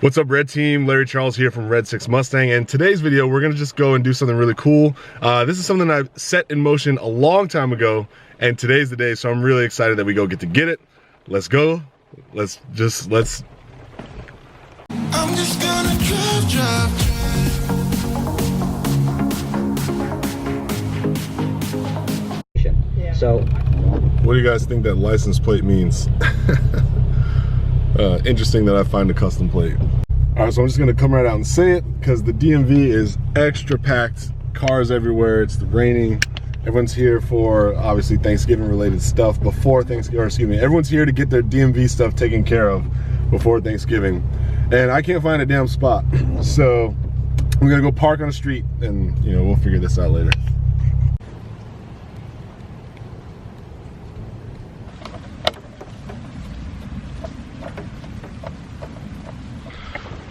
What's up, Red Team? Larry Charles here from Red 6 Mustang, and today's video we're gonna just go and do something really cool. This is something I've set in motion a long time ago, and today's the day, so I'm really excited that we go get to get it. Let's go. Let's I'm just gonna drive. So, what do you guys think that license plate means? Interesting that I find a custom plate. All right, so I'm just gonna come right out and say it because the DMV is extra packed, cars everywhere, it's raining. Everyone's here for obviously Thanksgiving related stuff before Thanksgiving, or excuse me, everyone's here to get their DMV stuff taken care of before Thanksgiving. And I can't find a damn spot. So we're gonna go park on the street and we'll figure this out later.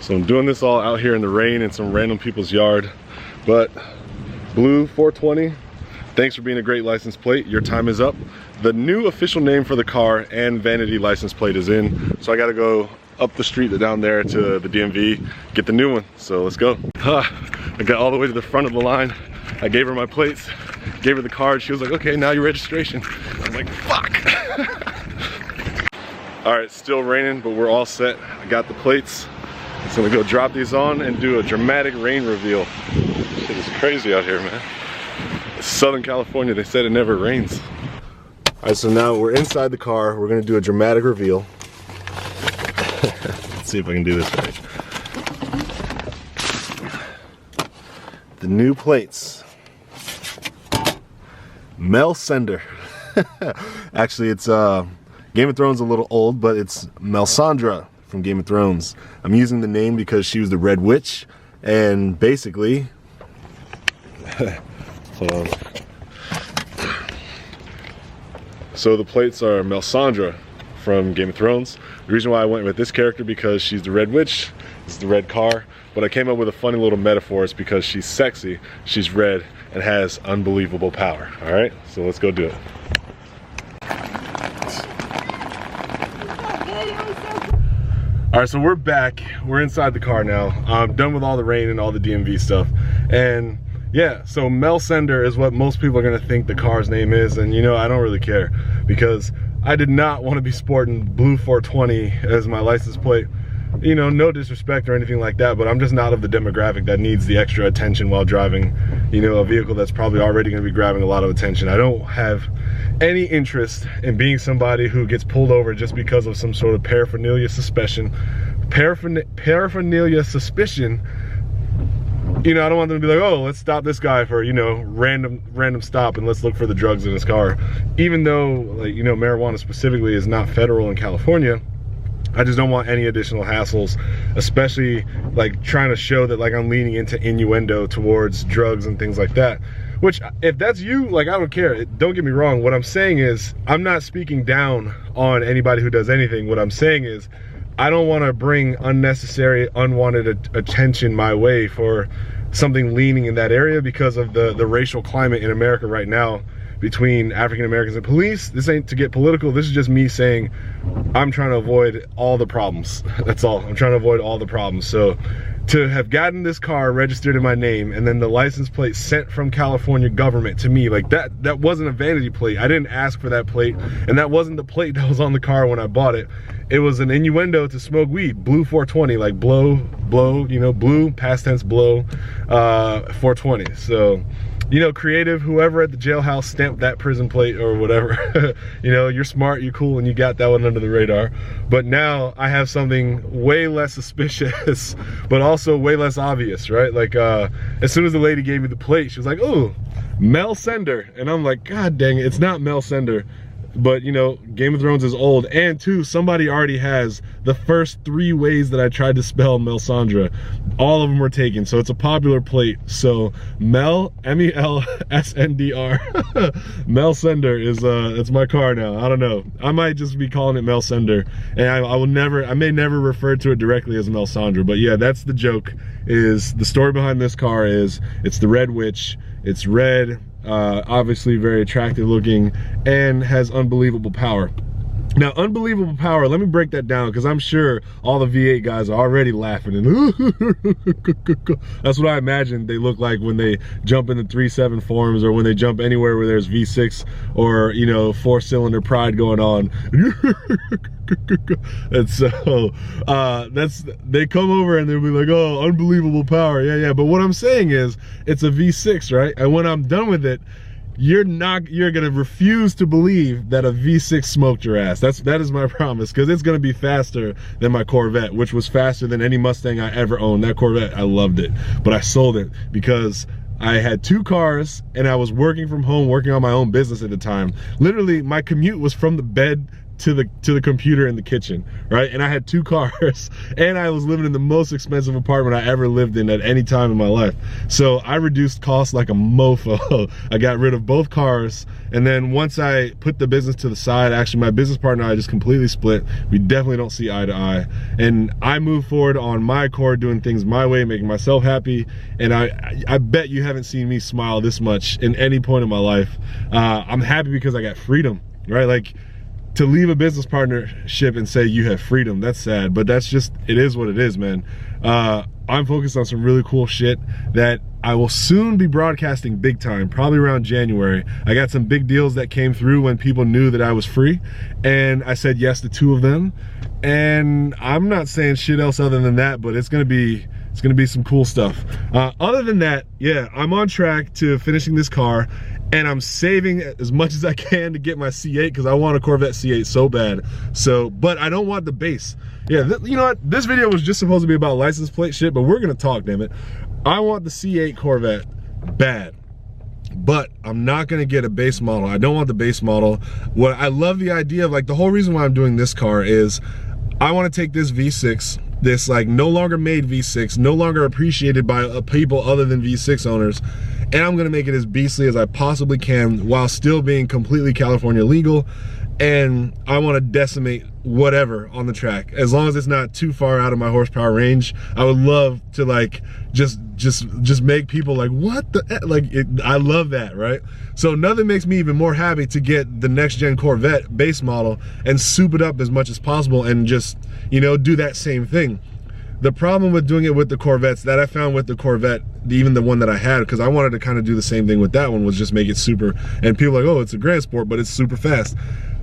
So I'm doing this all out here in the rain in some random people's yard. But Blue 420, thanks for being a great license plate. Your time is up. The new official name for the car and vanity license plate is in. So I gotta go up the street down there to the DMV, get the new one. So let's go. I got all the way to the front of the line. I gave her my plates, gave her the card. She was like, okay, now your registration. I'm like, fuck. All right, still raining, but we're all set. I got the plates. So I'm gonna go drop these on and do a dramatic rain reveal. Shit is crazy out here, man. It's Southern California, they said it never rains. All right, so now we're inside the car. We're gonna do a dramatic reveal. Let's see if I can do this right. The new plates. Mel Sender. Actually, it's Game of Thrones a little old, but it's Melisandre from Game of Thrones. I'm using the name because she was the Red Witch, and basically, hold on. So the plates are Melisandre from Game of Thrones. The reason why I went with this character because she's the Red Witch, this is the red car, but I came up with a funny little metaphor. It's because she's sexy, she's red, and has unbelievable power. All right, so let's go do it. All right, so we're back. We're inside the car now. I'm done with all the rain and all the DMV stuff. And yeah, so Mel Sender is what most people are gonna think the car's name is. And I don't really care because I did not want to be sporting Blue 420 as my license plate. No disrespect or anything like that, but I'm just not of the demographic that needs the extra attention while driving, a vehicle that's probably already gonna be grabbing a lot of attention. I don't have any interest in being somebody who gets pulled over just because of some sort of paraphernalia suspicion. Paraphernalia suspicion. I don't want them to be like, oh, let's stop this guy for, random stop and let's look for the drugs in his car. Even though, like, marijuana specifically is not federal in California, I just don't want any additional hassles, especially like trying to show that like I'm leaning into innuendo towards drugs and things like that. Which, if that's you, like, I don't care. Don't get me wrong. What I'm saying is, I'm not speaking down on anybody who does anything. What I'm saying is, I don't want to bring unnecessary, unwanted attention my way for something leaning in that area because of the racial climate in America right now between African Americans and police. This ain't to get political. This is just me saying I'm trying to avoid all the problems. That's all. I'm trying to avoid all the problems. So to have gotten this car registered in my name and then the license plate sent from California government to me, like that wasn't a vanity plate. I didn't ask for that plate, and that wasn't the plate that was on the car when I bought it. It was an innuendo to smoke weed. Blue 420, like blow, blue, past tense blow, 420. So, creative, whoever at the jailhouse stamped that prison plate or whatever, you're smart, you're cool, and you got that one under the radar. But now I have something way less suspicious, but also way less obvious, right? Like, as soon as the lady gave me the plate, she was like, oh, Mel Sender. And I'm like, God dang it, it's not Mel Sender. But Game of Thrones is old, and two, somebody already has the first 3 ways that I tried to spell Melisandre. All of them were taken, so it's a popular plate. So Mel, M-E-L-S-N-D-R, Mel Sender is it's my car now. I don't know. I might just be calling it Mel Sender, and I may never refer to it directly as Melisandre. But yeah, that's the joke. Is the story behind this car is it's the Red Witch. It's red. Obviously very attractive looking and has unbelievable power. Now, unbelievable power, let me break that down because I'm sure all the V8 guys are already laughing. And that's what I imagine they look like when they jump in the 3.7 forums or when they jump anywhere where there's V6 or, you know, 4-cylinder pride going on. And so they come over and they'll be like, oh, unbelievable power. Yeah. But what I'm saying is it's a V6, right? And when I'm done with it, you're gonna refuse to believe that a V6 smoked your ass. That is my promise, because it's gonna be faster than my Corvette, which was faster than any Mustang I ever owned. That Corvette, I loved it, but I sold it because I had 2 cars and I was working from home, working on my own business at the time. Literally, my commute was from the bed to the computer in the kitchen, right? And I had 2 cars and I was living in the most expensive apartment I ever lived in at any time in my life. So I reduced costs like a mofo. I got rid of both cars, and then once I put the business to the side, actually my business partner and I just completely split. We definitely don't see eye to eye, and I moved forward on my accord, doing things my way, making myself happy. And I bet you haven't seen me smile this much in any point in my life. I'm happy because I got freedom, right? Like, to leave a business partnership and say you have freedom, that's sad, but that's just, it is what it is, man. I'm focused on some really cool shit that I will soon be broadcasting big time, probably around January. I got some big deals that came through when people knew that I was free, and I said yes to 2 of them. And I'm not saying shit else other than that, but it's gonna be some cool stuff. Other than that, yeah, I'm on track to finishing this car, and I'm saving as much as I can to get my C8 because I want a Corvette C8 so bad. So, but I don't want the base. Yeah, you know what? This video was just supposed to be about license plate shit, but we're gonna talk, damn it. I want the C8 Corvette bad, but I'm not gonna get a base model. I don't want the base model. What I love the idea of, like, the whole reason why I'm doing this car is I want to take this V6, this like no longer made V6, no longer appreciated by people other than V6 owners, and I'm gonna make it as beastly as I possibly can while still being completely California legal. And I want to decimate whatever on the track, as long as it's not too far out of my horsepower range. I would love to, like, just make people like, what the, like, I love that, right? So nothing makes me even more happy to get the next gen Corvette base model and soup it up as much as possible and just, you know, do that same thing. The problem with doing it with the Corvettes that I found with the Corvette, even the one that I had, because I wanted to kind of do the same thing with that one, was just make it super, and people are like, oh, it's a Grand Sport, but it's super fast.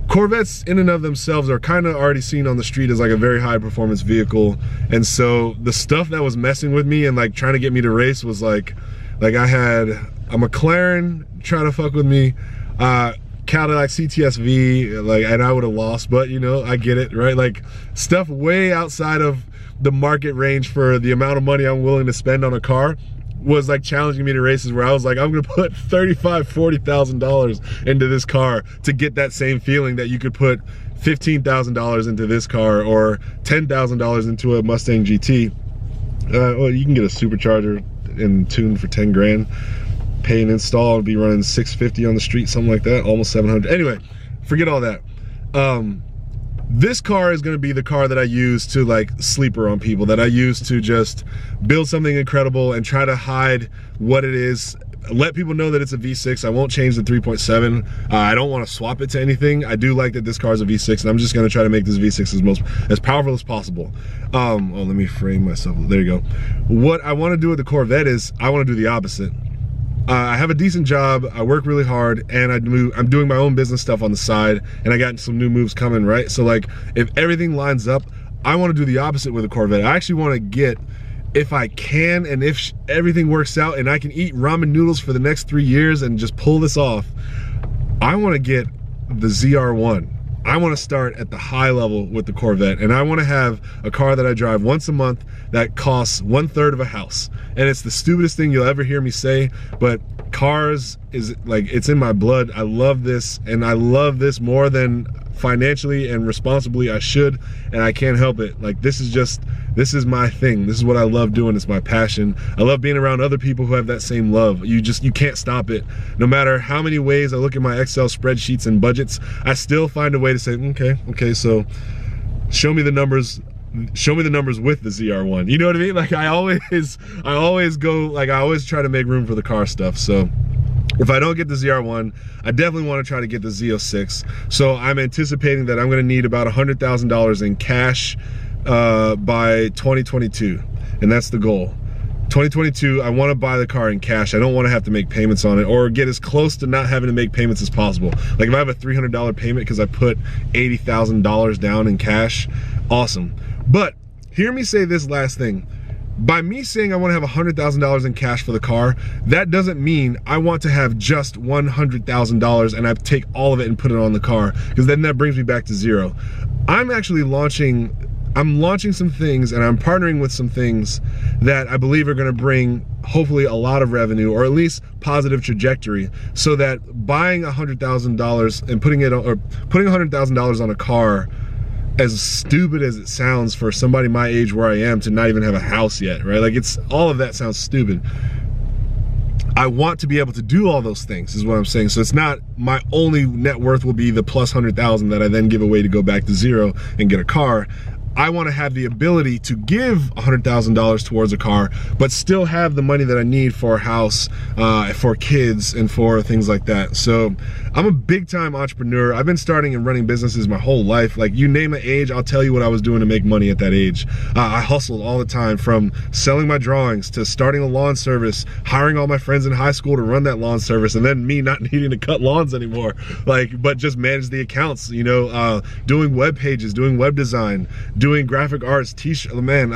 Corvettes in and of themselves are kind of already seen on the street as like a very high performance vehicle, and so the stuff that was messing with me and like trying to get me to race was like I had a McLaren trying to fuck with me, Cadillac CTS-V, like, and I would have lost, but you know, I get it, right? Like, stuff way outside of the market range for the amount of money I'm willing to spend on a car was like challenging me to races where I was like, I'm gonna put $35,000–$40,000 into this car to get that same feeling that you could put $15,000 into this car or $10,000 into a Mustang GT. Well, you can get a supercharger and tune for 10 grand, pay and install, and be running 650 on the street, something like that, almost 700. Anyway, forget all that. This car is going to be the car that I use to like sleeper on people, that I use to just build something incredible and try to hide what it is, let people know that it's a V6. I won't change the 3.7. I don't want to swap it to anything. I do like that this car is a V6, and I'm just going to try to make this V6 as powerful as possible. Oh, let me frame myself. There you go. What I want to do with the Corvette is I want to do the opposite. I have a decent job, I work really hard, and I'm doing my own business stuff on the side, and I got some new moves coming, right? So like, if everything lines up, I want to do the opposite with a Corvette. I actually want to get, if I can, and if everything works out and I can eat ramen noodles for the next 3 years and just pull this off, I want to get the ZR1. I want to start at the high level with the Corvette, and I want to have a car that I drive once a month that costs 1/3 of a house. And it's the stupidest thing you'll ever hear me say, but cars is like, it's in my blood. I love this, and I love this more than financially and responsibly I should, and I can't help it. Like, this is my thing. This is what I love doing. It's my passion. I love being around other people who have that same love. You can't stop it. No matter how many ways I look at my Excel spreadsheets and budgets, I still find a way to say, okay, so show me the numbers. Show me the numbers with the ZR1. You know what I mean? Like, I always go, like, I always try to make room for the car stuff. So If I don't get the ZR1, I definitely want to try to get the Z06. So I'm anticipating that I'm going to need about $100,000 in cash by 2022, and that's the goal. 2022, I want to buy the car in cash. I don't want to have to make payments on it, or get as close to not having to make payments as possible. Like if I have a $300 payment because I put $80,000 down in cash, awesome. But hear me say this last thing. By me saying I want to have $100,000 in cash for the car, that doesn't mean I want to have just $100,000 and I take all of it and put it on the car, because then that brings me back to zero. I'm actually launching some things, and I'm partnering with some things that I believe are going to bring hopefully a lot of revenue, or at least positive trajectory, so that buying $100,000 and putting $100,000 on a car, as stupid as it sounds for somebody my age where I am to not even have a house yet, right? Like, it's all of that sounds stupid. I want to be able to do all those things is what I'm saying. So it's not my only net worth will be the plus 100,000 that I then give away to go back to zero and get a car. I want to have the ability to give $100,000 towards a car, but still have the money that I need for a house, for kids, and for things like that. So I'm a big time entrepreneur. I've been starting and running businesses my whole life. Like, you name an age, I'll tell you what I was doing to make money at that age. I hustled all the time, from selling my drawings to starting a lawn service, hiring all my friends in high school to run that lawn service, and then me not needing to cut lawns anymore, like, but just manage the accounts, you know, doing web pages, doing web design, doing graphic arts, t-shirt. Man,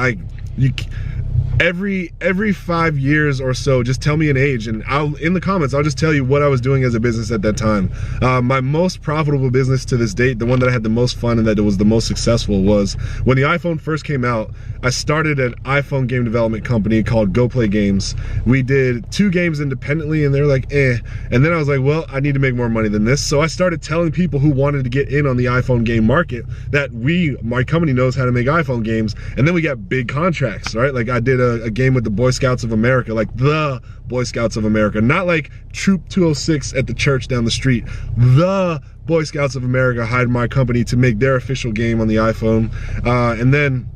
every 5 years or so, just tell me an age, and in the comments I'll just tell you what I was doing as a business at that time. My most profitable business to this date, the one that I had the most fun and that was the most successful, was when the iPhone first came out. I started an iPhone game development company called Go Play Games. We did 2 games independently, and they're like, eh. And then I was like, well, I need to make more money than this. So I started telling people who wanted to get in on the iPhone game market that my company knows how to make iPhone games. And then we got big contracts, right? Like, I did a game with the Boy Scouts of America, like the Boy Scouts of America, not like Troop 206 at the church down the street. The Boy Scouts of America hired my company to make their official game on the iPhone. And then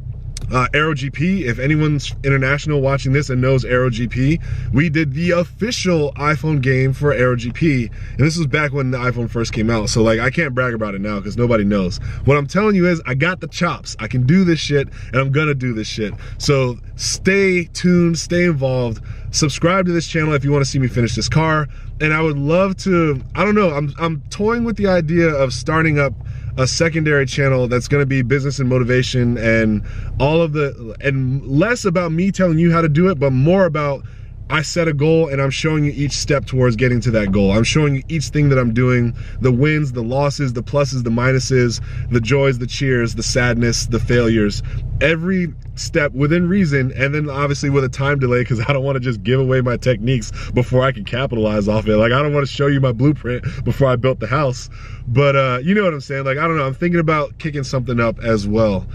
Aero GP, if anyone's international watching this and knows Aero GP, we did the official iPhone game for Aero GP, and this was back when the iPhone first came out. So like, I can't brag about it now because nobody knows. What I'm telling you is I got the chops. I can do this shit, and I'm gonna do this shit. So stay tuned, stay involved, subscribe to this channel if you want to see me finish this car. And I would love to, I don't know, I'm toying with the idea of starting up a secondary channel that's going to be business and motivation, and and less about me telling you how to do it, but more about, I set a goal and I'm showing you each step towards getting to that goal. I'm showing you each thing that I'm doing, the wins, the losses, the pluses, the minuses, the joys, the cheers, the sadness, the failures, every step within reason, and then obviously with a time delay, because I don't want to just give away my techniques before I can capitalize off it. Like, I don't want to show you my blueprint before I built the house, but you know what I'm saying? Like, I don't know, I'm thinking about kicking something up as well.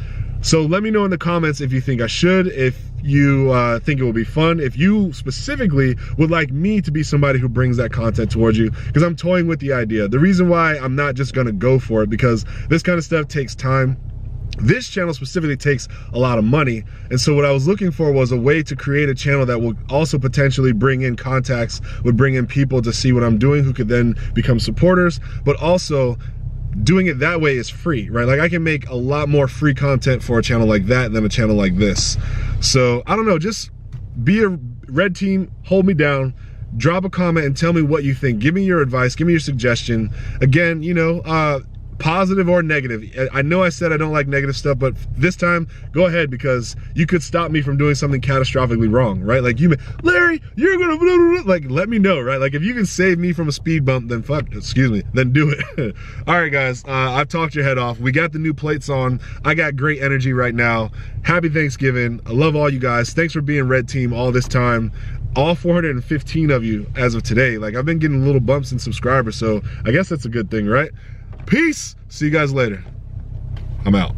So let me know in the comments if you think I should, if you think it will be fun, if you specifically would like me to be somebody who brings that content towards you, because I'm toying with the idea. The reason why I'm not just gonna go for it, because this kind of stuff takes time. This channel specifically takes a lot of money, and so what I was looking for was a way to create a channel that will also potentially bring in contacts, would bring in people to see what I'm doing who could then become supporters, but also doing it that way is free, right? Like, I can make a lot more free content for a channel like that than a channel like this. So I don't know, just be a red team, hold me down, drop a comment and tell me what you think. Give me your advice, give me your suggestion. Again, you know, positive or negative. I know I said I don't like negative stuff, but this time, go ahead, because you could stop me from doing something catastrophically wrong, right? Like, Larry, you're gonna blah, blah, blah. Like, let me know, right? Like, if you can save me from a speed bump, then then do it. All right, guys, I've talked your head off. We got the new plates on. I got great energy right now. Happy Thanksgiving. I love all you guys. Thanks for being red team all this time. All 415 of you as of today. Like, I've been getting little bumps in subscribers, so I guess that's a good thing, right? Peace. See you guys later. I'm out.